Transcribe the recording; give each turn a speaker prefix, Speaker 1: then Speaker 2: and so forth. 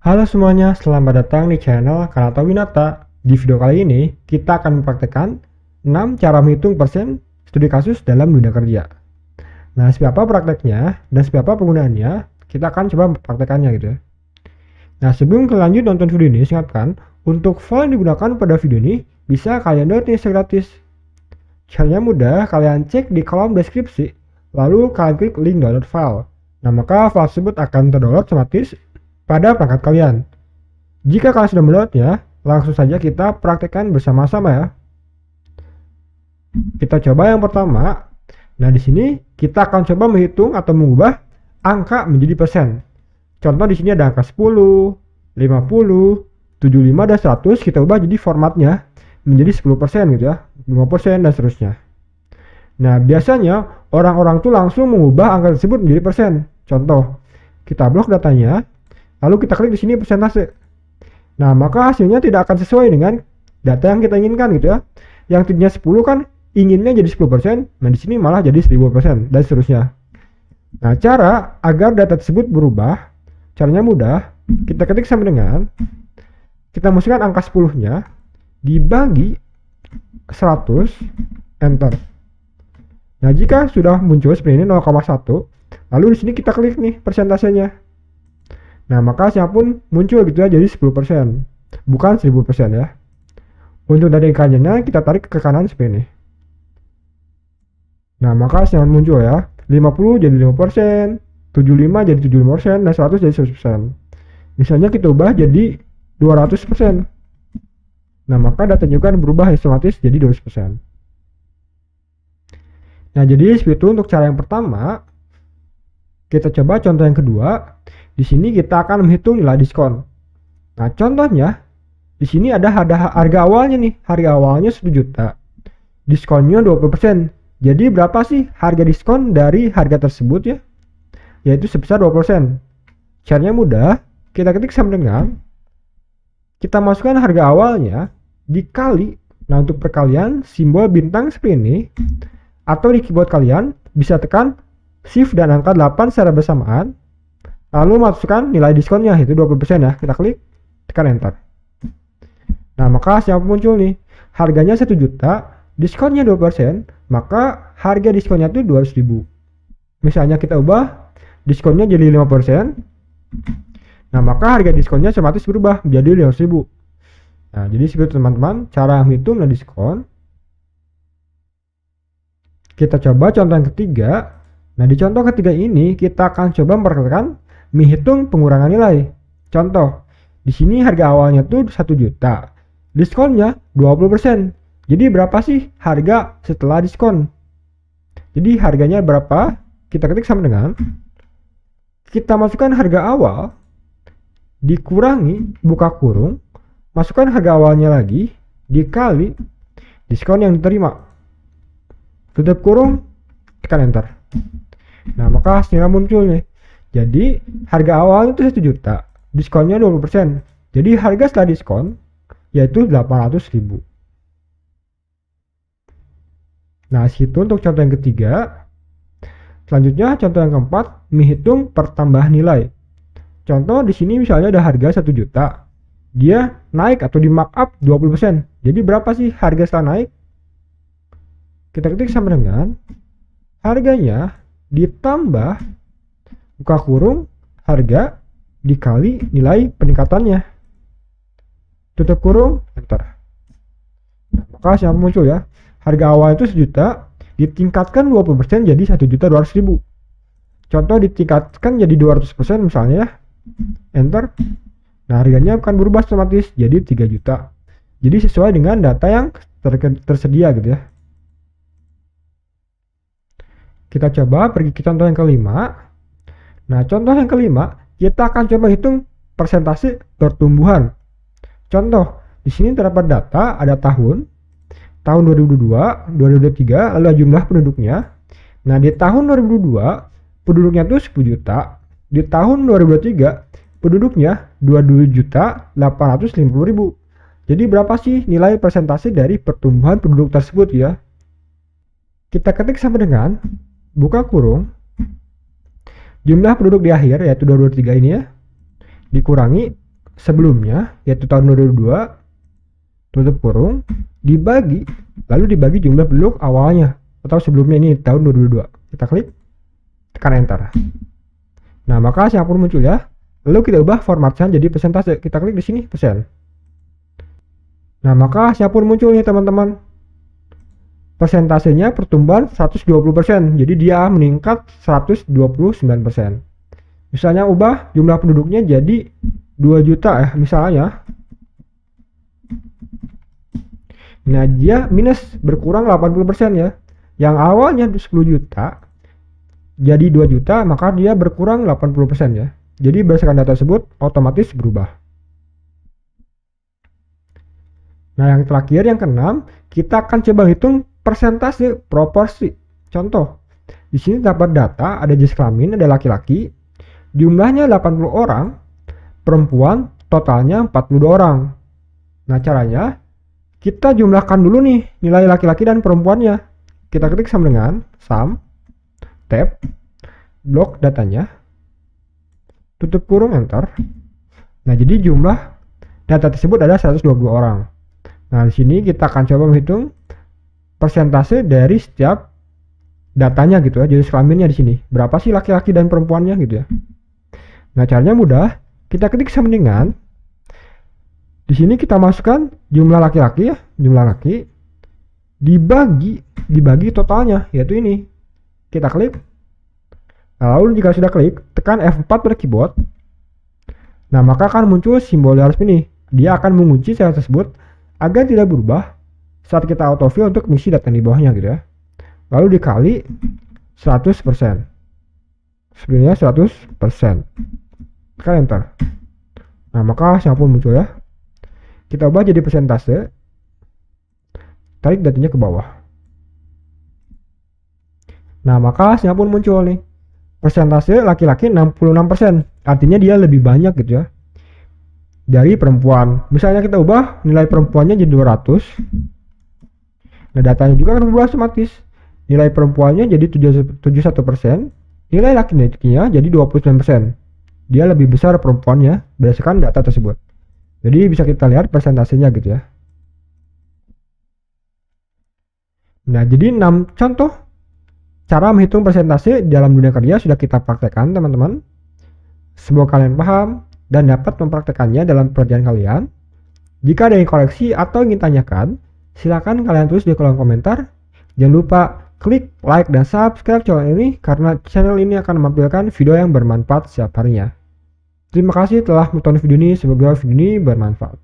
Speaker 1: Halo semuanya, selamat datang di channel Kanata Winata. Di video kali ini, kita akan mempraktekkan 6 cara menghitung persen studi kasus dalam dunia kerja. Nah, seperti apa prakteknya dan seperti apa penggunaannya, kita akan coba mempraktekannya gitu ya. Nah, sebelum lanjut nonton video ini, ingatkan, untuk file yang digunakan pada video ini, bisa kalian download secara gratis. Caranya mudah, kalian cek di kolom deskripsi, lalu kalian klik link download file. Nah, maka file tersebut akan terdownload otomatis pada perangkat kalian. Jika kalian sudah mendownloadnya, langsung saja kita praktekkan bersama-sama ya. Kita coba yang pertama. Nah, di sini kita akan coba menghitung atau mengubah angka menjadi persen. Contoh di sini ada angka 10, 50, 75 dan 100, kita ubah jadi formatnya menjadi 10% gitu ya, 5% dan seterusnya. Nah, biasanya orang-orang tuh langsung mengubah angka tersebut menjadi persen. Contoh, kita blok datanya, lalu kita klik di sini persentase. Nah, maka hasilnya tidak akan sesuai dengan data yang kita inginkan gitu ya. Yang tadinya 10 kan inginnya jadi 10%, nah di sini malah jadi 1000% dan seterusnya. Nah, cara agar data tersebut berubah, caranya mudah. Kita ketik sama dengan kita masukkan angka 10-nya dibagi 100, enter. Nah, jika sudah muncul seperti ini 0,1, lalu di sini kita klik nih persentasenya. Nah, maka hasilnya pun muncul gitu ya, jadi 10%, bukan 1000% ya. Untuk dari angkanya kita tarik ke kanan seperti ini. Nah, maka hasilnya muncul ya, 50 jadi 5%, 75 jadi 75%, dan 100 jadi 100%. Misalnya kita ubah jadi 200%. Nah, maka data juga berubah otomatis jadi 200%. Nah, jadi seperti itu untuk cara yang pertama. Kita coba contoh yang kedua. Di sini kita akan menghitung nilai diskon. Nah, contohnya di sini ada harga awalnya nih. Harga awalnya 1 juta. Diskonnya 20%. Jadi berapa sih harga diskon dari harga tersebut ya? Yaitu sebesar 20%. Caranya mudah. Kita ketik sama dengan kita masukkan harga awalnya dikali. Nah, untuk perkalian simbol bintang seperti ini. Atau di keyboard kalian bisa tekan Shift dan angka 8 secara bersamaan. Lalu masukkan nilai diskonnya, yaitu 20% ya. Kita klik, tekan enter. Nah, maka hasilnya muncul nih. Harganya 1 juta, diskonnya 20%, maka harga diskonnya itu 200.000. Misalnya kita ubah diskonnya jadi 5%. Nah, maka harga diskonnya otomatis berubah menjadi 500.000. Nah, jadi seperti teman-teman cara menghitung nilai diskon. Kita coba contoh yang ketiga. Nah, di contoh ketiga ini kita akan coba mempraktekkan menghitung pengurangan nilai. Contoh, di sini harga awalnya tuh 1 juta. Diskonnya 20%. Jadi berapa sih harga setelah diskon? Jadi harganya berapa? Kita ketik sama dengan kita masukkan harga awal dikurangi buka kurung, masukkan harga awalnya lagi dikali diskon yang diterima. Tutup kurung, tekan enter. Nah, maka hasilnya muncul nih. Jadi harga awalnya itu 1 juta, diskonnya 20%. Jadi harga setelah diskon yaitu 800.000. Nah, situ untuk contoh yang ketiga. Selanjutnya contoh yang keempat, menghitung pertambahan nilai. Contoh di sini misalnya ada harga 1 juta. Dia naik atau di markup 20%. Jadi berapa sih harga setelah naik? Kita ketik sama dengan harganya ditambah buka kurung harga dikali nilai peningkatannya. Tutup kurung, enter. Nah, maka hasilnya muncul ya. Harga awal itu 1 juta ditingkatkan 20% jadi 1.200.000. Contoh ditingkatkan jadi 200% misalnya ya. Enter. Nah, harganya akan berubah otomatis jadi 3 juta. Jadi sesuai dengan data yang tersedia gitu ya. Kita coba pergi ke contoh yang kelima. Nah, contoh yang kelima, kita akan coba hitung persentase pertumbuhan. Contoh, di sini terdapat data ada tahun 2022, 2023, lalu jumlah penduduknya. Nah, di tahun 2022, penduduknya itu 10 juta. Di tahun 2023, penduduknya 22.850.000. Jadi berapa sih nilai persentase dari pertumbuhan penduduk tersebut ya? Kita ketik sama dengan buka kurung jumlah penduduk di akhir yaitu 223 ini ya dikurangi sebelumnya, yaitu tahun 2022, tutup kurung, lalu dibagi jumlah penduduk awalnya atau sebelumnya ini tahun 2022. Kita klik, tekan enter. Nah, maka hasilnya pun muncul ya. Lalu kita ubah formatnya jadi persentase. Kita klik di sini persen. Nah, maka hasilnya pun muncul nih teman-teman. Persentasenya pertumbuhan 120%. Jadi dia meningkat 129%. Misalnya ubah jumlah penduduknya jadi 2 juta ya, misalnya. Nah, dia minus berkurang 80% ya. Yang awalnya 10 juta jadi 2 juta, maka dia berkurang 80% ya. Jadi berdasarkan data tersebut otomatis berubah. Nah, yang terakhir yang keenam, kita akan coba hitung persentase proporsi. Contoh, di sini dapat data ada jenis kelamin, ada laki-laki, jumlahnya 80 orang, perempuan totalnya 42 orang. Nah, caranya kita jumlahkan dulu nih nilai laki-laki dan perempuannya. Kita ketik sama dengan sum, tab, blok datanya, tutup kurung, enter. Nah, jadi jumlah data tersebut ada 122 orang. Nah, di sini kita akan coba menghitung persentase dari setiap datanya gitu ya, jenis kelaminnya di sini. Berapa sih laki-laki dan perempuannya gitu ya. Nah, caranya mudah. Kita ketik sama dengan di sini kita masukkan jumlah laki-laki ya, jumlah laki dibagi totalnya, yaitu ini. Kita klik. Nah, lalu jika sudah klik, tekan F4 pada keyboard. Nah, maka akan muncul simbol garis ini. Dia akan mengunci sel tersebut agar tidak berubah saat kita autofill untuk mengisi data di bawahnya gitu ya. Lalu dikali 100%. Sebenarnya 100%. Tekan enter. Nah, maka hasilnya pun muncul ya. Kita ubah jadi persentase. Tarik datanya ke bawah. Nah, maka hasilnya pun muncul nih. Persentase laki-laki 66%. Artinya dia lebih banyak gitu ya dari perempuan. Misalnya kita ubah nilai perempuannya jadi 200. Nah, datanya juga akan berubah otomatis. Nilai perempuannya jadi 71%. Nilai laki-lakinya jadi 29%. Dia lebih besar perempuannya berdasarkan data tersebut. Jadi bisa kita lihat persentasenya gitu ya. Nah, jadi 6 contoh cara menghitung persentase dalam dunia kerja sudah kita praktekkan teman-teman. Semoga kalian paham dan dapat mempraktekannya dalam pekerjaan kalian. Jika ada yang koreksi atau ingin tanyakan, silakan kalian tulis di kolom komentar. Jangan lupa klik like dan subscribe channel ini karena channel ini akan menampilkan video yang bermanfaat setiap harinya. Terima kasih telah menonton video ini, semoga video ini bermanfaat.